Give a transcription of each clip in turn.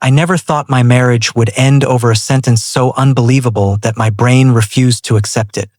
I never thought my marriage would end over a sentence so unbelievable that my brain refused to accept it.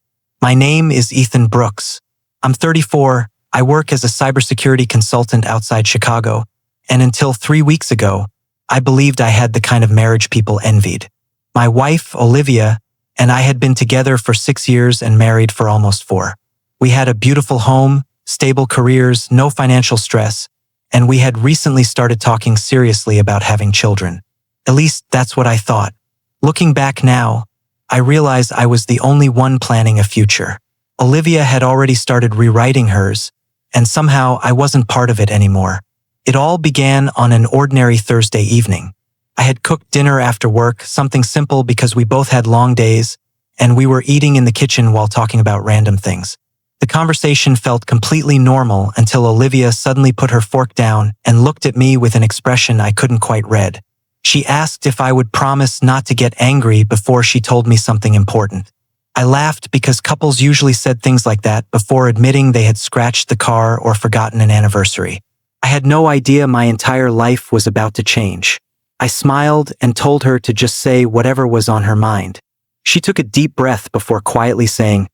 My name is Ethan Brooks. I'm 34, I work as a cybersecurity consultant outside Chicago, and until 3 weeks ago, I believed I had the kind of marriage people envied. My wife, Olivia, and I had been together for 6 years and married for almost 4. We had a beautiful home, stable careers, no financial stress, and we had recently started talking seriously about having children. At least that's what I thought. Looking back now, I realize I was the only one planning a future. Olivia had already started rewriting hers, and somehow I wasn't part of it anymore. It all began on an ordinary Thursday evening. I had cooked dinner after work, something simple because we both had long days, and we were eating in the kitchen while talking about random things. The conversation felt completely normal until Olivia suddenly put her fork down and looked at me with an expression I couldn't quite read. She asked if I would promise not to get angry before she told me something important. I laughed because couples usually said things like that before admitting they had scratched the car or forgotten an anniversary. I had no idea my entire life was about to change. I smiled and told her to just say whatever was on her mind. She took a deep breath before quietly saying,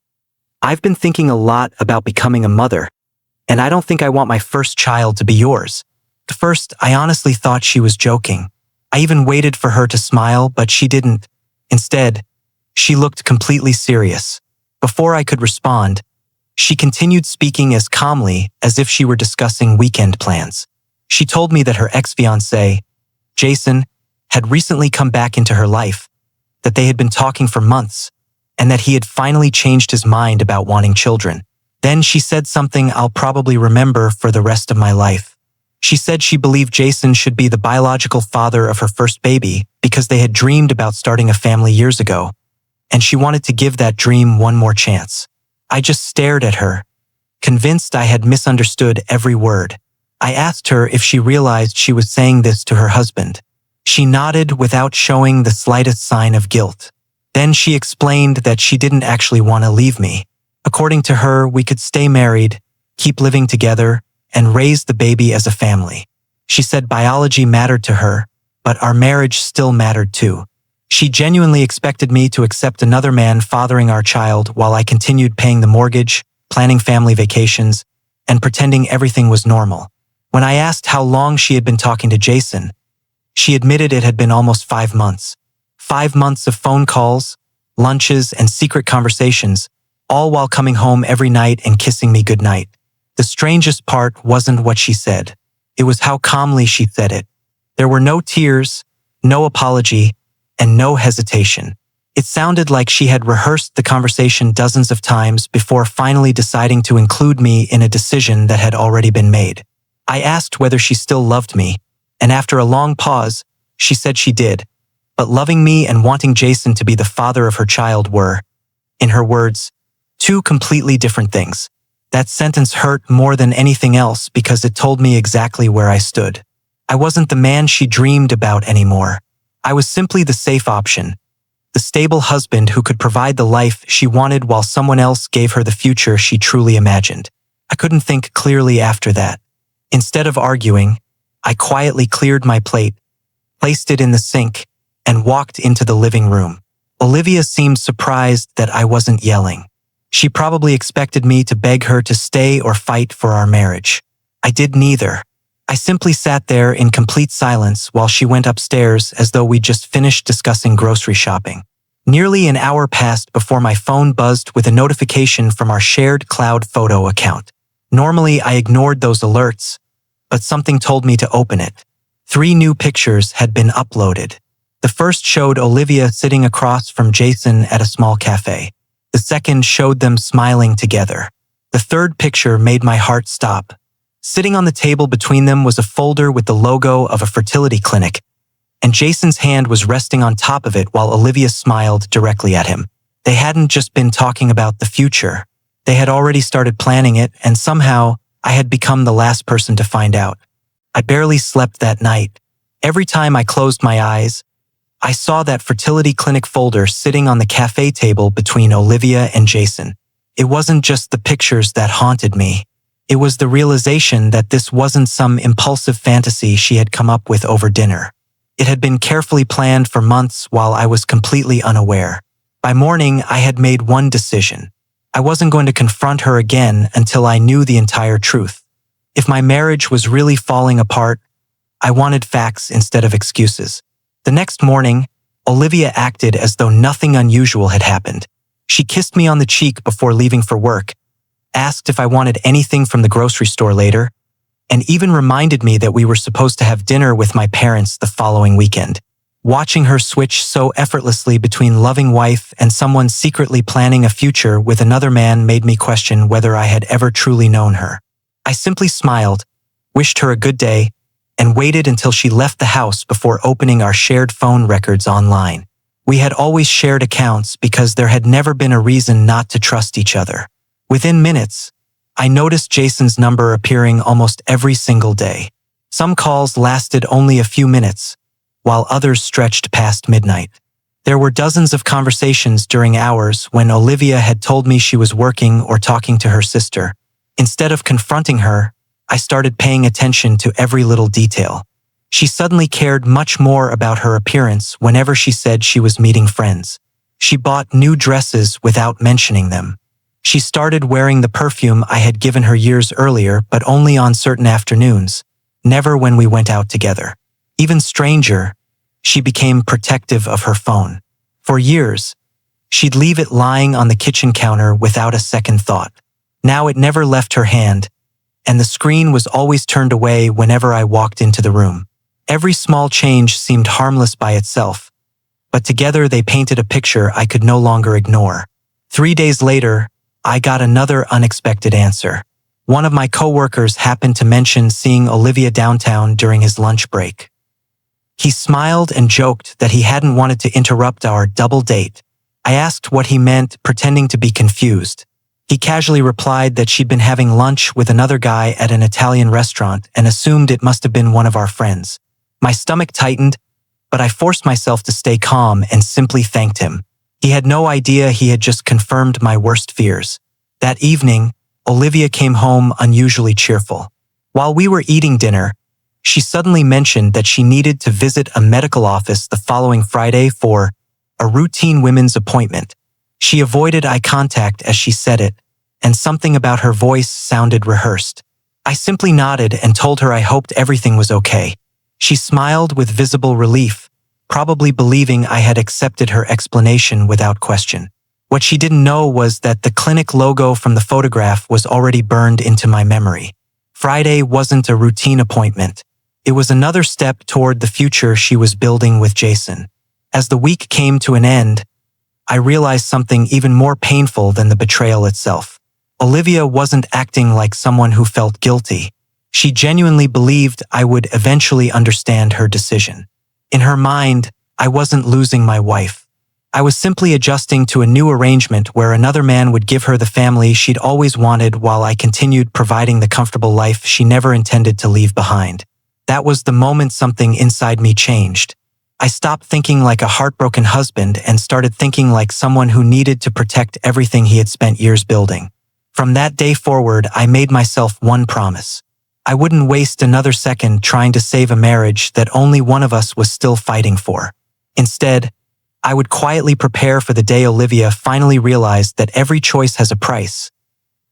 "I've been thinking a lot about becoming a mother, and I don't think I want my first child to be yours." At first, I honestly thought she was joking. I even waited for her to smile, but she didn't. Instead, she looked completely serious. Before I could respond, she continued speaking as calmly as if she were discussing weekend plans. She told me that her ex-fiancé, Jason, had recently come back into her life, that they had been talking for months, and that he had finally changed his mind about wanting children. Then she said something I'll probably remember for the rest of my life. She said she believed Jason should be the biological father of her first baby because they had dreamed about starting a family years ago, and she wanted to give that dream one more chance. I just stared at her, convinced I had misunderstood every word. I asked her if she realized she was saying this to her husband. She nodded without showing the slightest sign of guilt. Then she explained that she didn't actually want to leave me. According to her, we could stay married, keep living together, and raise the baby as a family. She said biology mattered to her, but our marriage still mattered too. She genuinely expected me to accept another man fathering our child while I continued paying the mortgage, planning family vacations, and pretending everything was normal. When I asked how long she had been talking to Jason, she admitted it had been almost 5 months. 5 months of phone calls, lunches, and secret conversations, all while coming home every night and kissing me goodnight. The strangest part wasn't what she said. It was how calmly she said it. There were no tears, no apology, and no hesitation. It sounded like she had rehearsed the conversation dozens of times before finally deciding to include me in a decision that had already been made. I asked whether she still loved me, and after a long pause, she said she did. But loving me and wanting Jason to be the father of her child were, in her words, two completely different things. That sentence hurt more than anything else because it told me exactly where I stood. I wasn't the man she dreamed about anymore. I was simply the safe option, the stable husband who could provide the life she wanted while someone else gave her the future she truly imagined. I couldn't think clearly after that. Instead of arguing, I quietly cleared my plate, placed it in the sink, and walked into the living room. Olivia seemed surprised that I wasn't yelling. She probably expected me to beg her to stay or fight for our marriage. I did neither. I simply sat there in complete silence while she went upstairs as though we'd just finished discussing grocery shopping. Nearly an hour passed before my phone buzzed with a notification from our shared cloud photo account. Normally, I ignored those alerts, but something told me to open it. 3 new pictures had been uploaded. The first showed Olivia sitting across from Jason at a small cafe. The second showed them smiling together. The third picture made my heart stop. Sitting on the table between them was a folder with the logo of a fertility clinic, and Jason's hand was resting on top of it while Olivia smiled directly at him. They hadn't just been talking about the future. They had already started planning it, and somehow I had become the last person to find out. I barely slept that night. Every time I closed my eyes, I saw that fertility clinic folder sitting on the cafe table between Olivia and Jason. It wasn't just the pictures that haunted me. It was the realization that this wasn't some impulsive fantasy she had come up with over dinner. It had been carefully planned for months while I was completely unaware. By morning, I had made one decision. I wasn't going to confront her again until I knew the entire truth. If my marriage was really falling apart, I wanted facts instead of excuses. The next morning, Olivia acted as though nothing unusual had happened. She kissed me on the cheek before leaving for work, asked if I wanted anything from the grocery store later, and even reminded me that we were supposed to have dinner with my parents the following weekend. Watching her switch so effortlessly between loving wife and someone secretly planning a future with another man made me question whether I had ever truly known her. I simply smiled, wished her a good day, and waited until she left the house before opening our shared phone records online. We had always shared accounts because there had never been a reason not to trust each other. Within minutes, I noticed Jason's number appearing almost every single day. Some calls lasted only a few minutes, while others stretched past midnight. There were dozens of conversations during hours when Olivia had told me she was working or talking to her sister. Instead of confronting her, I started paying attention to every little detail. She suddenly cared much more about her appearance whenever she said she was meeting friends. She bought new dresses without mentioning them. She started wearing the perfume I had given her years earlier, but only on certain afternoons, never when we went out together. Even stranger, she became protective of her phone. For years, she'd leave it lying on the kitchen counter without a second thought. Now it never left her hand, and the screen was always turned away whenever I walked into the room. Every small change seemed harmless by itself, but together they painted a picture I could no longer ignore. 3 days later, I got another unexpected answer. One of my coworkers happened to mention seeing Olivia downtown during his lunch break. He smiled and joked that he hadn't wanted to interrupt our double date. I asked what he meant, pretending to be confused. He casually replied that she'd been having lunch with another guy at an Italian restaurant and assumed it must have been one of our friends. My stomach tightened, but I forced myself to stay calm and simply thanked him. He had no idea he had just confirmed my worst fears. That evening, Olivia came home unusually cheerful. While we were eating dinner, she suddenly mentioned that she needed to visit a medical office the following Friday for a routine women's appointment. She avoided eye contact as she said it, and something about her voice sounded rehearsed. I simply nodded and told her I hoped everything was okay. She smiled with visible relief, probably believing I had accepted her explanation without question. What she didn't know was that the clinic logo from the photograph was already burned into my memory. Friday wasn't a routine appointment. It was another step toward the future she was building with Jason. As the week came to an end, I realized something even more painful than the betrayal itself. Olivia wasn't acting like someone who felt guilty. She genuinely believed I would eventually understand her decision. In her mind, I wasn't losing my wife. I was simply adjusting to a new arrangement where another man would give her the family she'd always wanted while I continued providing the comfortable life she never intended to leave behind. That was the moment something inside me changed. I stopped thinking like a heartbroken husband and started thinking like someone who needed to protect everything he had spent years building. From that day forward, I made myself one promise. I wouldn't waste another second trying to save a marriage that only one of us was still fighting for. Instead, I would quietly prepare for the day Olivia finally realized that every choice has a price,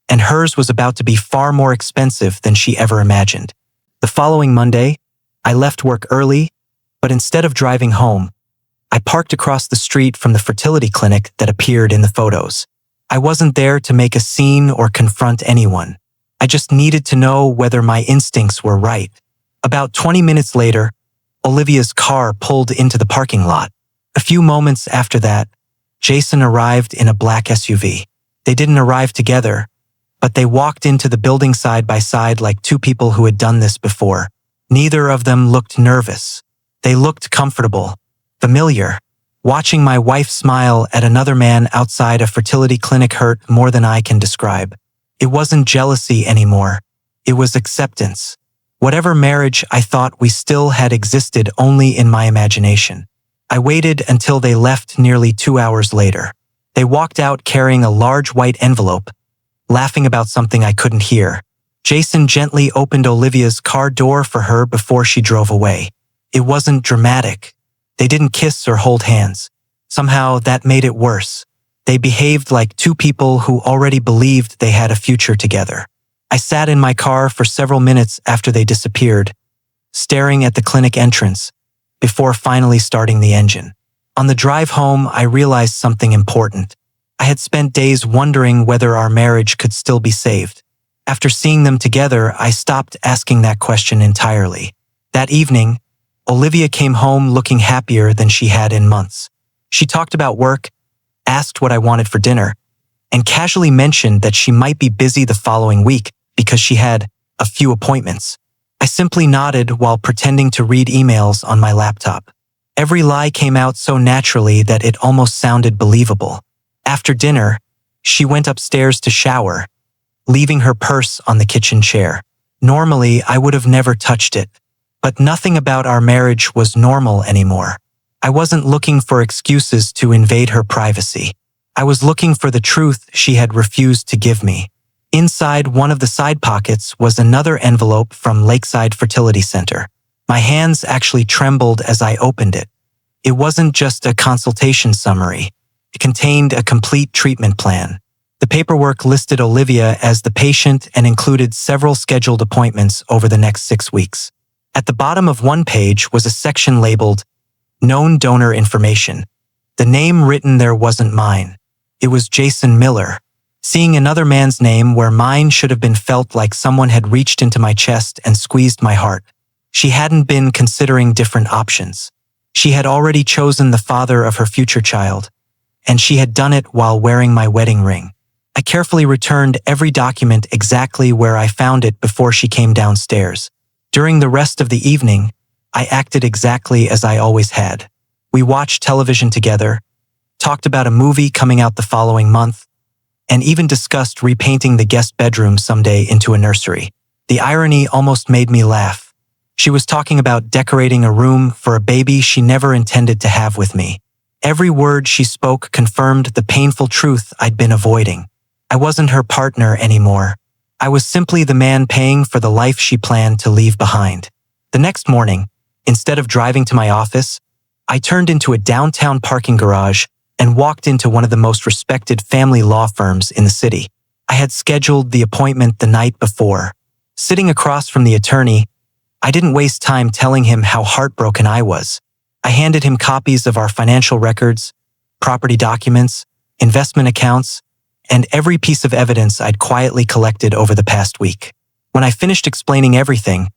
and hers was about to be far more expensive than she ever imagined. The following Monday, I left work early, but instead of driving home, I parked across the street from the fertility clinic that appeared in the photos. I wasn't there to make a scene or confront anyone. I just needed to know whether my instincts were right. About 20 minutes later, Olivia's car pulled into the parking lot. A few moments after that, Jason arrived in a black SUV. They didn't arrive together, but they walked into the building side by side like two people who had done this before. Neither of them looked nervous. They looked comfortable, familiar. Watching my wife smile at another man outside a fertility clinic hurt more than I can describe. It wasn't jealousy anymore. It was acceptance. Whatever marriage I thought we still had existed only in my imagination. I waited until they left nearly 2 hours later. They walked out carrying a large white envelope, laughing about something I couldn't hear. Jason gently opened Olivia's car door for her before she drove away. It wasn't dramatic. They didn't kiss or hold hands. Somehow that made it worse. They behaved like two people who already believed they had a future together. I sat in my car for several minutes after they disappeared, staring at the clinic entrance, before finally starting the engine. On the drive home, I realized something important. I had spent days wondering whether our marriage could still be saved. After seeing them together, I stopped asking that question entirely. That evening, Olivia came home looking happier than she had in months. She talked about work, asked what I wanted for dinner, and casually mentioned that she might be busy the following week because she had a few appointments. I simply nodded while pretending to read emails on my laptop. Every lie came out so naturally that it almost sounded believable. After dinner, she went upstairs to shower, leaving her purse on the kitchen chair. Normally, I would have never touched it, but nothing about our marriage was normal anymore. I wasn't looking for excuses to invade her privacy. I was looking for the truth she had refused to give me. Inside one of the side pockets was another envelope from Lakeside Fertility Center. My hands actually trembled as I opened it. It wasn't just a consultation summary. It contained a complete treatment plan. The paperwork listed Olivia as the patient and included several scheduled appointments over the next 6 weeks. At the bottom of one page was a section labeled Known Donor Information. The name written there wasn't mine. It was Jason Miller. Seeing another man's name where mine should have been felt like someone had reached into my chest and squeezed my heart. She hadn't been considering different options. She had already chosen the father of her future child, and she had done it while wearing my wedding ring. I carefully returned every document exactly where I found it before she came downstairs. During the rest of the evening, I acted exactly as I always had. We watched television together, talked about a movie coming out the following month, and even discussed repainting the guest bedroom someday into a nursery. The irony almost made me laugh. She was talking about decorating a room for a baby she never intended to have with me. Every word she spoke confirmed the painful truth I'd been avoiding. I wasn't her partner anymore. I was simply the man paying for the life she planned to leave behind. The next morning, instead of driving to my office, I turned into a downtown parking garage and walked into one of the most respected family law firms in the city. I had scheduled the appointment the night before. Sitting across from the attorney, I didn't waste time telling him how heartbroken I was. I handed him copies of our financial records, property documents, investment accounts, and every piece of evidence I'd quietly collected over the past week. When I finished explaining everything,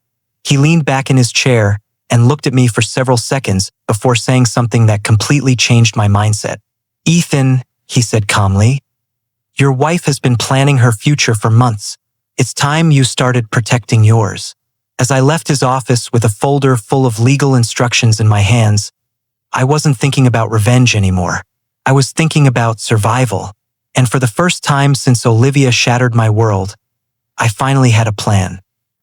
he leaned back in his chair and looked at me for several seconds before saying something that completely changed my mindset. "Ethan," he said calmly, "your wife has been planning her future for months. It's time you started protecting yours." As I left his office with a folder full of legal instructions in my hands, I wasn't thinking about revenge anymore. I was thinking about survival. And for the first time since Olivia shattered my world, I finally had a plan.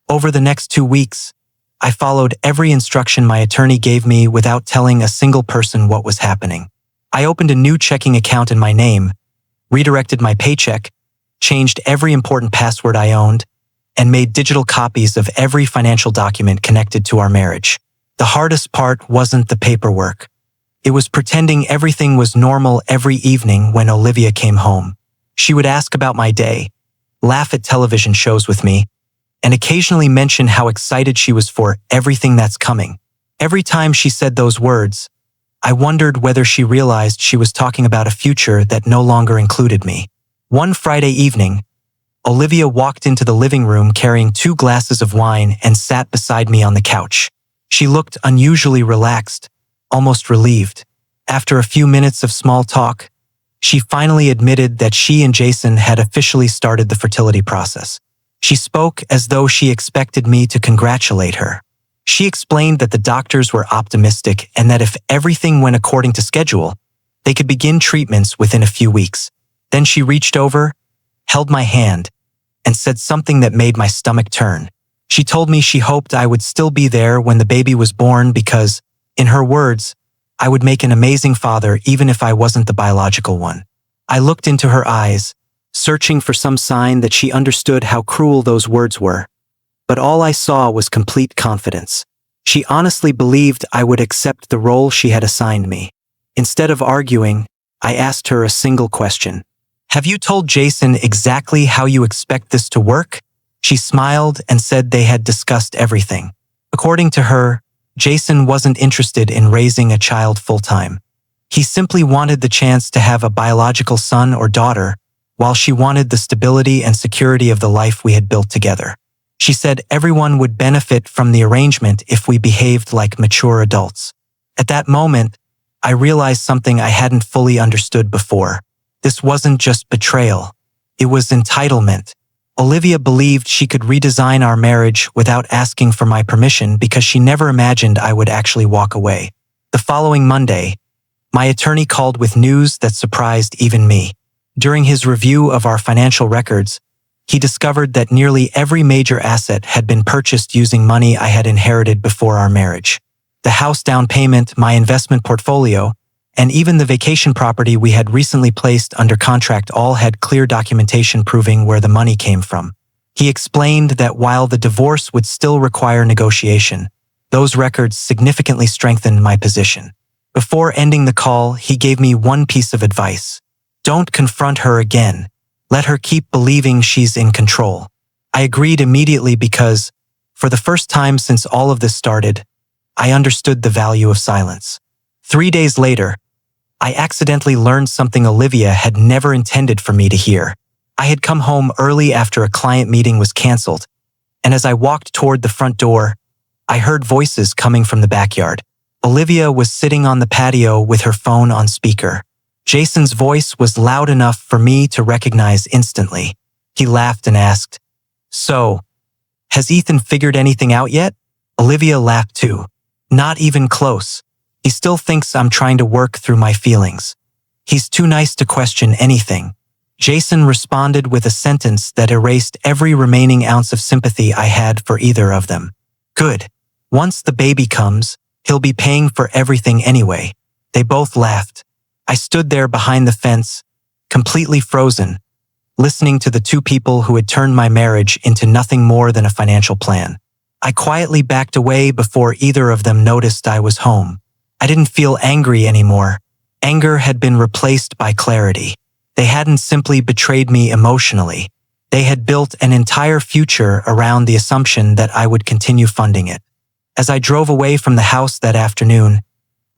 Over the next 2 weeks, I followed every instruction my attorney gave me without telling a single person what was happening. I opened a new checking account in my name, redirected my paycheck, changed every important password I owned, and made digital copies of every financial document connected to our marriage. The hardest part wasn't the paperwork. It was pretending everything was normal every evening when Olivia came home. She would ask about my day, laugh at television shows with me, and occasionally mention how excited she was for everything that's coming. Every time she said those words, I wondered whether she realized she was talking about a future that no longer included me. One Friday evening, Olivia walked into the living room carrying 2 glasses of wine and sat beside me on the couch. She looked unusually relaxed, almost relieved. After a few minutes of small talk, she finally admitted that she and Jason had officially started the fertility process. She spoke as though she expected me to congratulate her. She explained that the doctors were optimistic and that if everything went according to schedule, they could begin treatments within a few weeks. Then she reached over, held my hand, and said something that made my stomach turn. She told me she hoped I would still be there when the baby was born because, in her words, I would make an amazing father even if I wasn't the biological one. I looked into her eyes, searching for some sign that she understood how cruel those words were. But all I saw was complete confidence. She honestly believed I would accept the role she had assigned me. Instead of arguing, I asked her a single question. "Have you told Jason exactly how you expect this to work?" She smiled and said they had discussed everything. According to her, Jason wasn't interested in raising a child full-time. He simply wanted the chance to have a biological son or daughter, while she wanted the stability and security of the life we had built together. She said everyone would benefit from the arrangement if we behaved like mature adults. At that moment, I realized something I hadn't fully understood before. This wasn't just betrayal. It was entitlement. Olivia believed she could redesign our marriage without asking for my permission because she never imagined I would actually walk away. The following Monday, my attorney called with news that surprised even me. During his review of our financial records, he discovered that nearly every major asset had been purchased using money I had inherited before our marriage. The house down payment, my investment portfolio, and even the vacation property we had recently placed under contract all had clear documentation proving where the money came from. He explained that while the divorce would still require negotiation, those records significantly strengthened my position. Before ending the call, he gave me one piece of advice. Don't confront her again. Let her keep believing she's in control. I agreed immediately because, for the first time since all of this started, I understood the value of silence. 3 days later, I accidentally learned something Olivia had never intended for me to hear. I had come home early after a client meeting was canceled, and as I walked toward the front door, I heard voices coming from the backyard. Olivia was sitting on the patio with her phone on speaker. Jason's voice was loud enough for me to recognize instantly. He laughed and asked, "So, has Ethan figured anything out yet?" Olivia laughed too. "Not even close. He still thinks I'm trying to work through my feelings. He's too nice to question anything." Jason responded with a sentence that erased every remaining ounce of sympathy I had for either of them. "Good. Once the baby comes, he'll be paying for everything anyway." They both laughed. I stood there behind the fence, completely frozen, listening to the two people who had turned my marriage into nothing more than a financial plan. I quietly backed away before either of them noticed I was home. I didn't feel angry anymore. Anger had been replaced by clarity. They hadn't simply betrayed me emotionally. They had built an entire future around the assumption that I would continue funding it. As I drove away from the house that afternoon,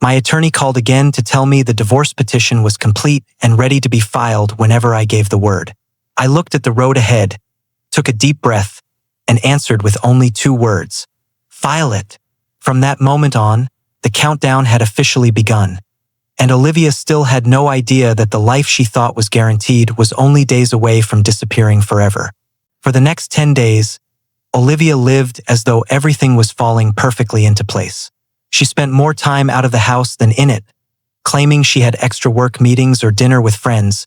my attorney called again to tell me the divorce petition was complete and ready to be filed whenever I gave the word. I looked at the road ahead, took a deep breath, and answered with only 2 words: "File it." From that moment on, the countdown had officially begun, and Olivia still had no idea that the life she thought was guaranteed was only days away from disappearing forever. For the next 10 days, Olivia lived as though everything was falling perfectly into place. She spent more time out of the house than in it, claiming she had extra work meetings or dinner with friends,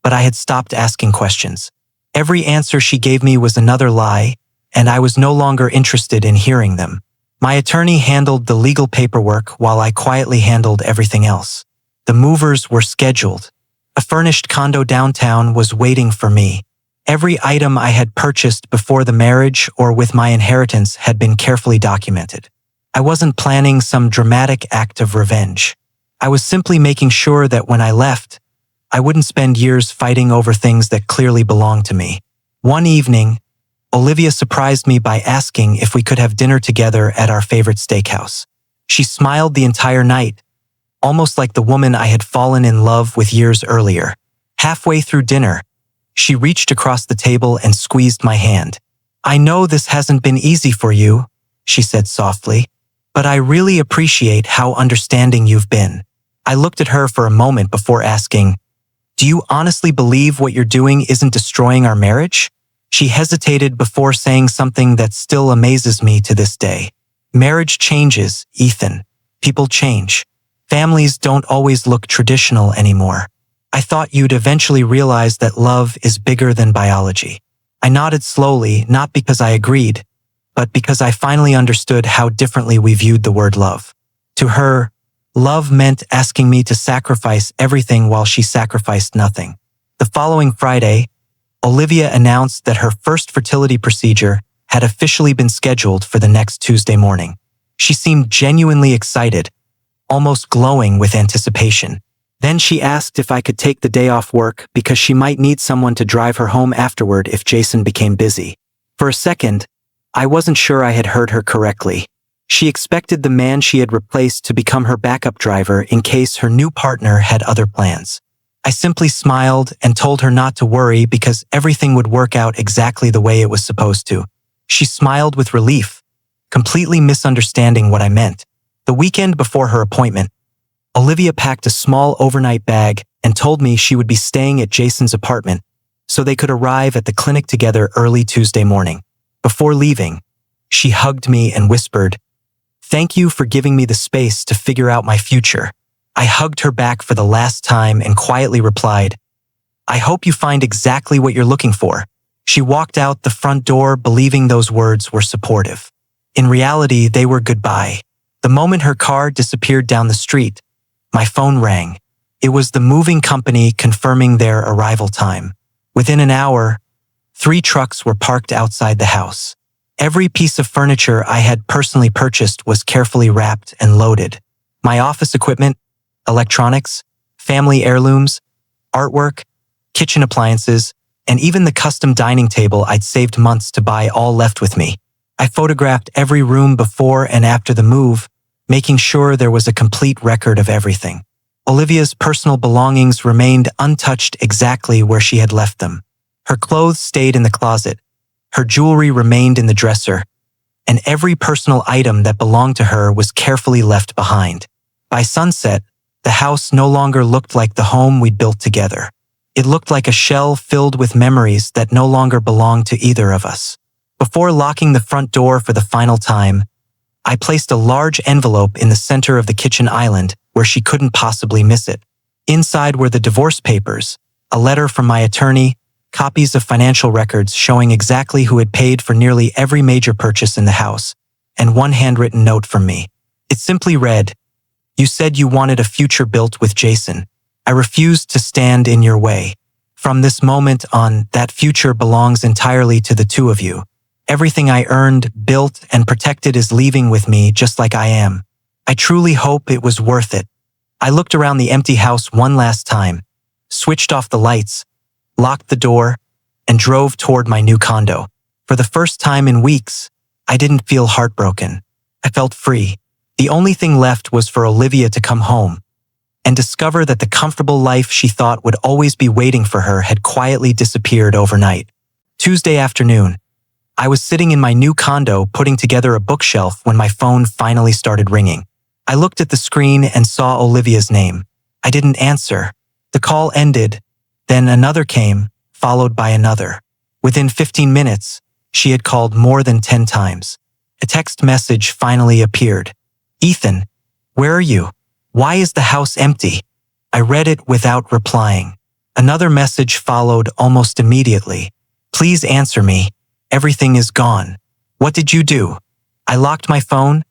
but I had stopped asking questions. Every answer she gave me was another lie, and I was no longer interested in hearing them. My attorney handled the legal paperwork while I quietly handled everything else. The movers were scheduled. A furnished condo downtown was waiting for me. Every item I had purchased before the marriage or with my inheritance had been carefully documented. I wasn't planning some dramatic act of revenge. I was simply making sure that when I left, I wouldn't spend years fighting over things that clearly belonged to me. One evening, Olivia surprised me by asking if we could have dinner together at our favorite steakhouse. She smiled the entire night, almost like the woman I had fallen in love with years earlier. Halfway through dinner, she reached across the table and squeezed my hand. "I know this hasn't been easy for you," she said softly, "but I really appreciate how understanding you've been." I looked at her for a moment before asking, "Do you honestly believe what you're doing isn't destroying our marriage?" She hesitated before saying something that still amazes me to this day. "Marriage changes, Ethan. People change. Families don't always look traditional anymore. I thought you'd eventually realize that love is bigger than biology." I nodded slowly, not because I agreed, but because I finally understood how differently we viewed the word love. To her, love meant asking me to sacrifice everything while she sacrificed nothing. The following Friday, Olivia announced that her first fertility procedure had officially been scheduled for the next Tuesday morning. She seemed genuinely excited, almost glowing with anticipation. Then she asked if I could take the day off work because she might need someone to drive her home afterward if Jason became busy. For a second, I wasn't sure I had heard her correctly. She expected the man she had replaced to become her backup driver in case her new partner had other plans. I simply smiled and told her not to worry because everything would work out exactly the way it was supposed to. She smiled with relief, completely misunderstanding what I meant. The weekend before her appointment, Olivia packed a small overnight bag and told me she would be staying at Jason's apartment so they could arrive at the clinic together early Tuesday morning. Before leaving, she hugged me and whispered, "Thank you for giving me the space to figure out my future." I hugged her back for the last time and quietly replied, "I hope you find exactly what you're looking for." She walked out the front door believing those words were supportive. In reality, they were goodbye. The moment her car disappeared down the street, my phone rang. It was the moving company confirming their arrival time. Within an hour, 3 trucks were parked outside the house. Every piece of furniture I had personally purchased was carefully wrapped and loaded. My office equipment, electronics, family heirlooms, artwork, kitchen appliances, and even the custom dining table I'd saved months to buy all left with me. I photographed every room before and after the move, making sure there was a complete record of everything. Olivia's personal belongings remained untouched exactly where she had left them. Her clothes stayed in the closet, her jewelry remained in the dresser, and every personal item that belonged to her was carefully left behind. By sunset, the house no longer looked like the home we'd built together. It looked like a shell filled with memories that no longer belonged to either of us. Before locking the front door for the final time, I placed a large envelope in the center of the kitchen island where she couldn't possibly miss it. Inside were the divorce papers, a letter from my attorney, copies of financial records showing exactly who had paid for nearly every major purchase in the house, and one handwritten note from me. It simply read, "You said you wanted a future built with Jason. I refused to stand in your way. From this moment on, that future belongs entirely to the two of you. Everything I earned, built, and protected is leaving with me just like I am. I truly hope it was worth it." I looked around the empty house one last time, switched off the lights, locked the door, and drove toward my new condo. For the first time in weeks, I didn't feel heartbroken. I felt free. The only thing left was for Olivia to come home and discover that the comfortable life she thought would always be waiting for her had quietly disappeared overnight. Tuesday afternoon, I was sitting in my new condo putting together a bookshelf when my phone finally started ringing. I looked at the screen and saw Olivia's name. I didn't answer. The call ended, then another came, followed by another. Within 15 minutes, she had called more than 10 times. A text message finally appeared. "Ethan, where are you? Why is the house empty?" I read it without replying. Another message followed almost immediately. "Please answer me. Everything is gone. What did you do?" I locked my phone,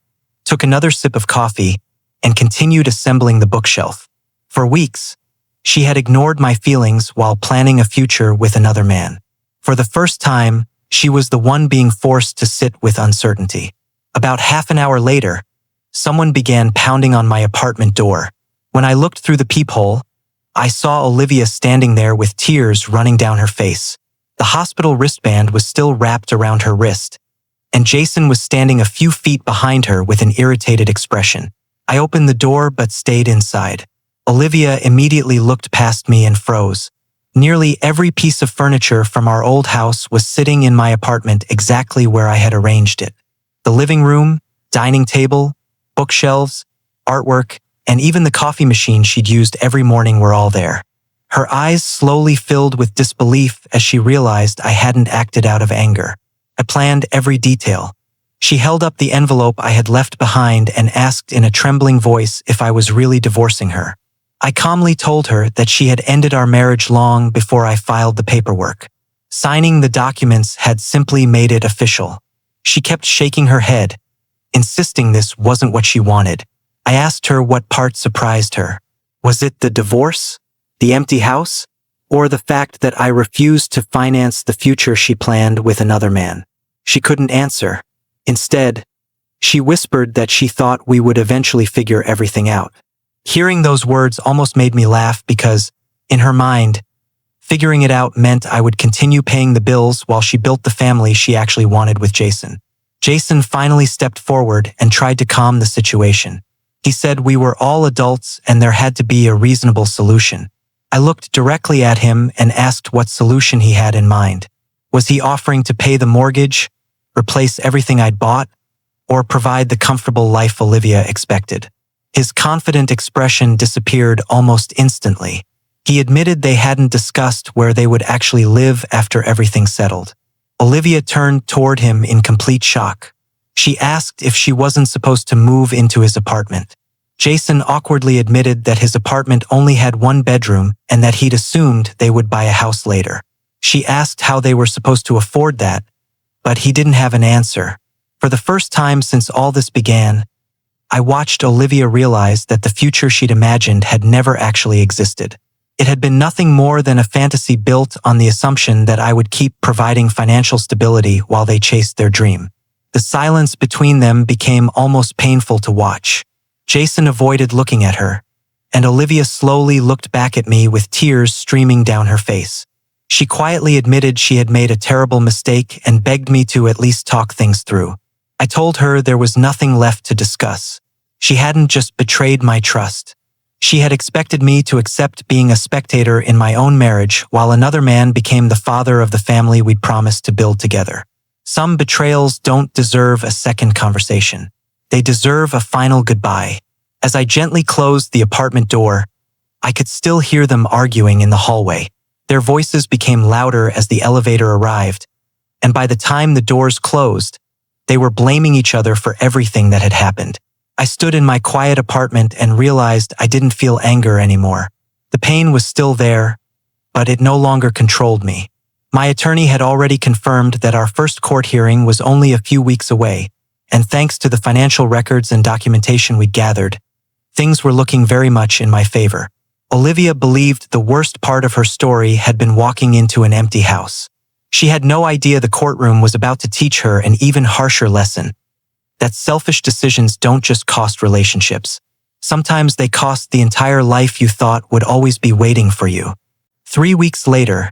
took another sip of coffee, and continued assembling the bookshelf. For weeks, she had ignored my feelings while planning a future with another man. For the first time, she was the one being forced to sit with uncertainty. About half an hour later, someone began pounding on my apartment door. When I looked through the peephole, I saw Olivia standing there with tears running down her face. The hospital wristband was still wrapped around her wrist, and Jason was standing a few feet behind her with an irritated expression. I opened the door but stayed inside. Olivia immediately looked past me and froze. Nearly every piece of furniture from our old house was sitting in my apartment exactly where I had arranged it. The living room, dining table, bookshelves, artwork, and even the coffee machine she'd used every morning were all there. Her eyes slowly filled with disbelief as she realized I hadn't acted out of anger. I planned every detail. She held up the envelope I had left behind and asked in a trembling voice if I was really divorcing her. I calmly told her that she had ended our marriage long before I filed the paperwork. Signing the documents had simply made it official. She kept shaking her head, insisting this wasn't what she wanted. I asked her what part surprised her. Was it the divorce, the empty house, or the fact that I refused to finance the future she planned with another man? She couldn't answer. Instead, She whispered that she thought we would eventually figure everything out. Hearing those words almost made me laugh because, in her mind, figuring it out meant I would continue paying the bills while she built the family she actually wanted with Jason. Jason finally stepped forward and tried to calm the situation. He said we were all adults and there had to be a reasonable solution. I looked directly at him and asked what solution he had in mind. Was he offering to pay the mortgage, replace everything I'd bought, or provide the comfortable life Olivia expected? His confident expression disappeared almost instantly. He admitted they hadn't discussed where they would actually live after everything settled. Olivia turned toward him in complete shock. She asked if she wasn't supposed to move into his apartment. Jason awkwardly admitted that his apartment only had one bedroom and that he'd assumed they would buy a house later. She asked how they were supposed to afford that, but he didn't have an answer. For the first time since all this began, I watched Olivia realize that the future she'd imagined had never actually existed. It had been nothing more than a fantasy built on the assumption that I would keep providing financial stability while they chased their dream. The silence between them became almost painful to watch. Jason avoided looking at her, and Olivia slowly looked back at me with tears streaming down her face. She quietly admitted she had made a terrible mistake and begged me to at least talk things through. I told her there was nothing left to discuss. She hadn't just betrayed my trust. She had expected me to accept being a spectator in my own marriage while another man became the father of the family we'd promised to build together. Some betrayals don't deserve a second conversation. They deserve a final goodbye. As I gently closed the apartment door, I could still hear them arguing in the hallway. Their voices became louder as the elevator arrived, and by the time the doors closed, they were blaming each other for everything that had happened. I stood in my quiet apartment and realized I didn't feel anger anymore. The pain was still there, but it no longer controlled me. My attorney had already confirmed that our first court hearing was only a few weeks away, and thanks to the financial records and documentation we gathered, things were looking very much in my favor. Olivia believed the worst part of her story had been walking into an empty house. She had no idea the courtroom was about to teach her an even harsher lesson. That selfish decisions don't just cost relationships. Sometimes they cost the entire life you thought would always be waiting for you. 3 weeks later,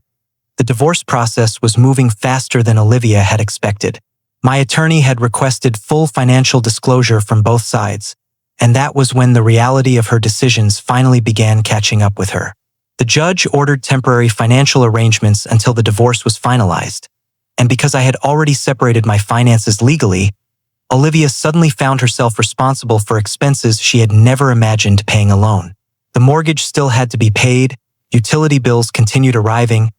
the divorce process was moving faster than Olivia had expected. My attorney had requested full financial disclosure from both sides, and that was when the reality of her decisions finally began catching up with her. The judge ordered temporary financial arrangements until the divorce was finalized, and because I had already separated my finances legally, Olivia suddenly found herself responsible for expenses she had never imagined paying alone. The mortgage still had to be paid, utility bills continued arriving,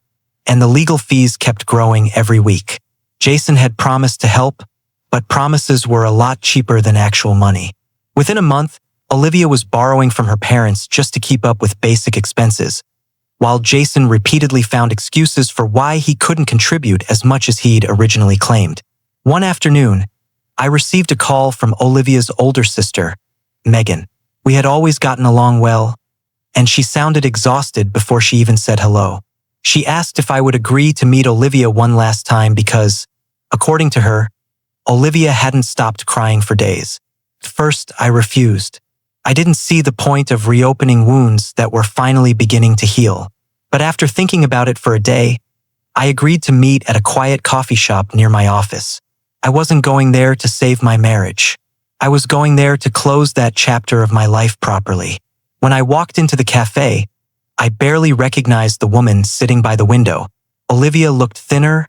and the legal fees kept growing every week. Jason had promised to help, but promises were a lot cheaper than actual money. Within a month, Olivia was borrowing from her parents just to keep up with basic expenses, while Jason repeatedly found excuses for why he couldn't contribute as much as he'd originally claimed. One afternoon, I received a call from Olivia's older sister, Megan. We had always gotten along well, and she sounded exhausted before she even said hello. She asked if I would agree to meet Olivia one last time because, according to her, Olivia hadn't stopped crying for days. At first, I refused. I didn't see the point of reopening wounds that were finally beginning to heal. But after thinking about it for a day, I agreed to meet at a quiet coffee shop near my office. I wasn't going there to save my marriage. I was going there to close that chapter of my life properly. When I walked into the cafe, I barely recognized the woman sitting by the window. Olivia looked thinner,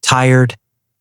tired,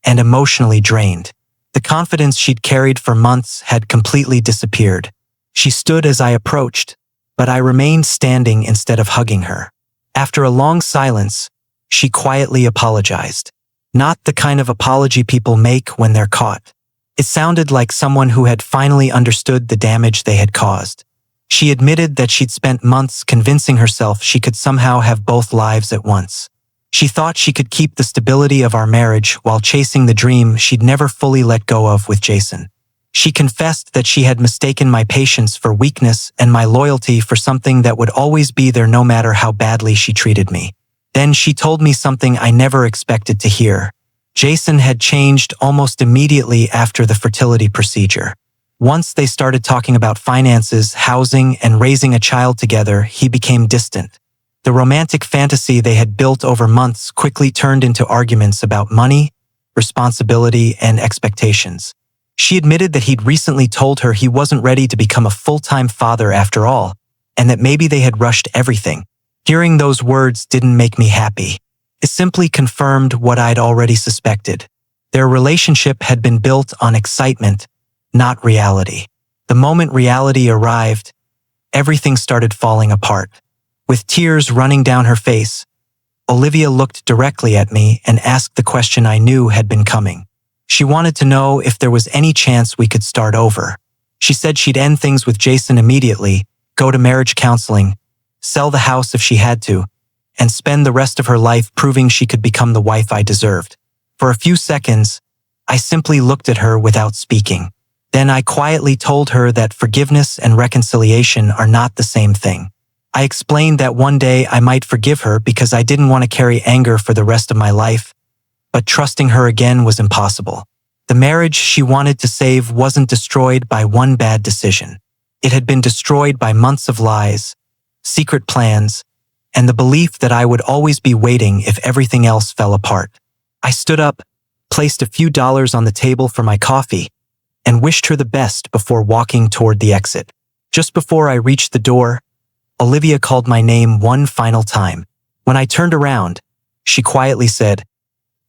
and emotionally drained. The confidence she'd carried for months had completely disappeared. She stood as I approached, but I remained standing instead of hugging her. After a long silence, she quietly apologized. Not the kind of apology people make when they're caught. It sounded like someone who had finally understood the damage they had caused. She admitted that she'd spent months convincing herself she could somehow have both lives at once. She thought she could keep the stability of our marriage while chasing the dream she'd never fully let go of with Jason. She confessed that she had mistaken my patience for weakness and my loyalty for something that would always be there no matter how badly she treated me. Then she told me something I never expected to hear. Jason had changed almost immediately after the fertility procedure. Once they started talking about finances, housing, and raising a child together, he became distant. The romantic fantasy they had built over months quickly turned into arguments about money, responsibility, and expectations. She admitted that he'd recently told her he wasn't ready to become a full-time father after all, and that maybe they had rushed everything. Hearing those words didn't make me happy. It simply confirmed what I'd already suspected. Their relationship had been built on excitement, not reality. The moment reality arrived, everything started falling apart. With tears running down her face, Olivia looked directly at me and asked the question I knew had been coming. She wanted to know if there was any chance we could start over. She said she'd end things with Jason immediately, go to marriage counseling, sell the house if she had to, and spend the rest of her life proving she could become the wife I deserved. For a few seconds, I simply looked at her without speaking. Then I quietly told her that forgiveness and reconciliation are not the same thing. I explained that one day I might forgive her because I didn't want to carry anger for the rest of my life, but trusting her again was impossible. The marriage she wanted to save wasn't destroyed by one bad decision. It had been destroyed by months of lies, secret plans, and the belief that I would always be waiting if everything else fell apart. I stood up, placed a few dollars on the table for my coffee, and wished her the best before walking toward the exit. Just before I reached the door, Olivia called my name one final time. When I turned around, she quietly said,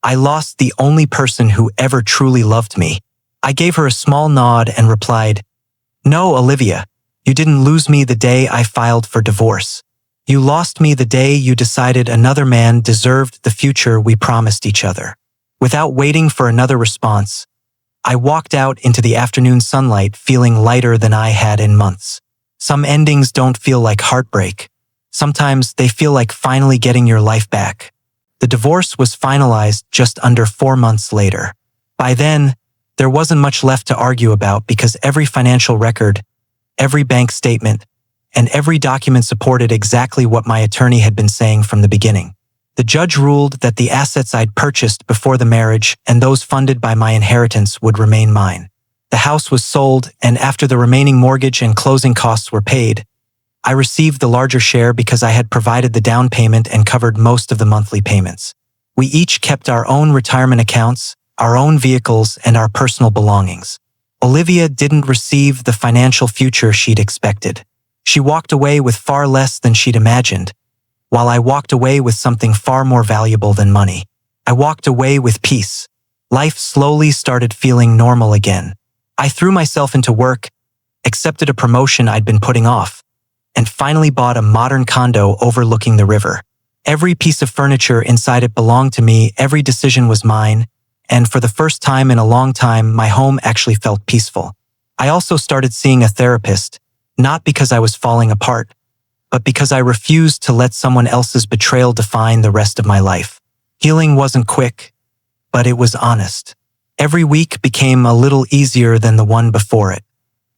"I lost the only person who ever truly loved me." I gave her a small nod and replied, "No, Olivia, you didn't lose me the day I filed for divorce. You lost me the day you decided another man deserved the future we promised each other." Without waiting for another response, I walked out into the afternoon sunlight feeling lighter than I had in months. Some endings don't feel like heartbreak. Sometimes they feel like finally getting your life back. The divorce was finalized just under 4 months later. By then, there wasn't much left to argue about because every financial record, every bank statement, and every document supported exactly what my attorney had been saying from the beginning. The judge ruled that the assets I'd purchased before the marriage and those funded by my inheritance would remain mine. The house was sold, and after the remaining mortgage and closing costs were paid, I received the larger share because I had provided the down payment and covered most of the monthly payments. We each kept our own retirement accounts, our own vehicles, and our personal belongings. Olivia didn't receive the financial future she'd expected. She walked away with far less than she'd imagined, while I walked away with something far more valuable than money. I walked away with peace. Life slowly started feeling normal again. I threw myself into work, accepted a promotion I'd been putting off, and finally bought a modern condo overlooking the river. Every piece of furniture inside it belonged to me, every decision was mine, and for the first time in a long time, my home actually felt peaceful. I also started seeing a therapist, not because I was falling apart, but because I refused to let someone else's betrayal define the rest of my life. Healing wasn't quick, but it was honest. Every week became a little easier than the one before it.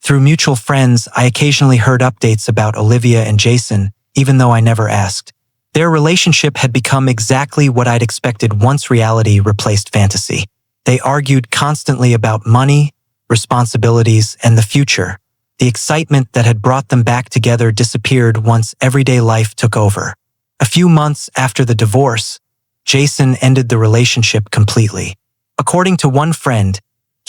Through mutual friends, I occasionally heard updates about Olivia and Jason, even though I never asked. Their relationship had become exactly what I'd expected once reality replaced fantasy. They argued constantly about money, responsibilities, and the future. The excitement that had brought them back together disappeared once everyday life took over. A few months after the divorce, Jason ended the relationship completely. According to one friend,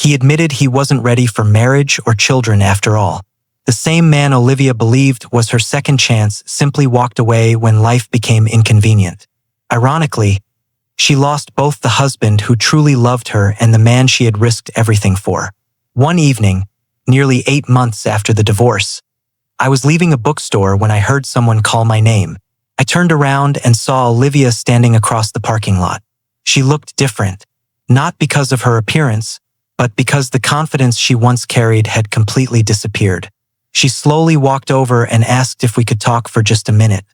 he admitted he wasn't ready for marriage or children after all. The same man Olivia believed was her second chance simply walked away when life became inconvenient. Ironically, she lost both the husband who truly loved her and the man she had risked everything for. One evening, nearly 8 months after the divorce, I was leaving a bookstore when I heard someone call my name. I turned around and saw Olivia standing across the parking lot. She looked different, not because of her appearance, but because the confidence she once carried had completely disappeared. She slowly walked over and asked if we could talk for just a minute.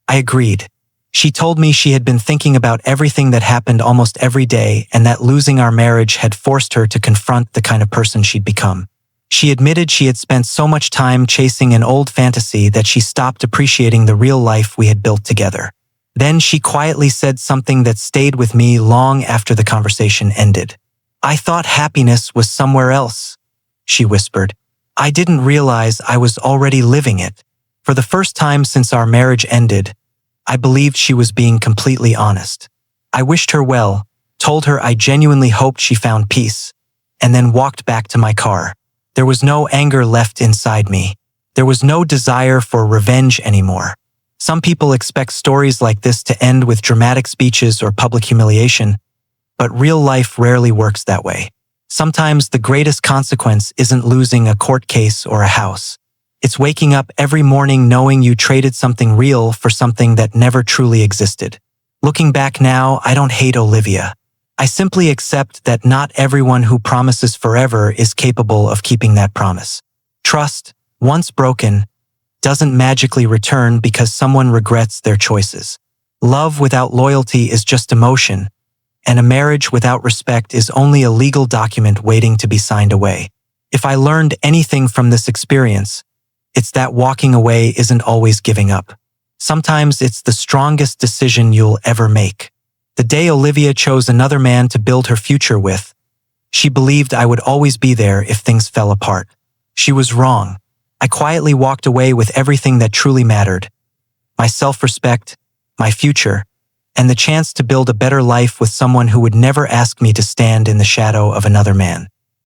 I agreed. She told me she had been thinking about everything that happened almost every day and that losing our marriage had forced her to confront the kind of person she'd become. She admitted she had spent so much time chasing an old fantasy that she stopped appreciating the real life we had built together. Then she quietly said something that stayed with me long after the conversation ended. "I thought happiness was somewhere else," she whispered. "I didn't realize I was already living it." For the first time since our marriage ended, I believed she was being completely honest. I wished her well, told her I genuinely hoped she found peace, and then walked back to my car. There was no anger left inside me. There was no desire for revenge anymore. Some people expect stories like this to end with dramatic speeches or public humiliation, but real life rarely works that way. Sometimes the greatest consequence isn't losing a court case or a house. It's waking up every morning knowing you traded something real for something that never truly existed. Looking back now, I don't hate Olivia. I simply accept that not everyone who promises forever is capable of keeping that promise. Trust, once broken, doesn't magically return because someone regrets their choices. Love without loyalty is just emotion, and a marriage without respect is only a legal document waiting to be signed away. If I learned anything from this experience, it's that walking away isn't always giving up. Sometimes it's the strongest decision you'll ever make. The day Olivia chose another man to build her future with, she believed I would always be there if things fell apart. She was wrong. I quietly walked away with everything that truly mattered: my self-respect, my future, and the chance to build a better life with someone who would never ask me to stand in the shadow of another man.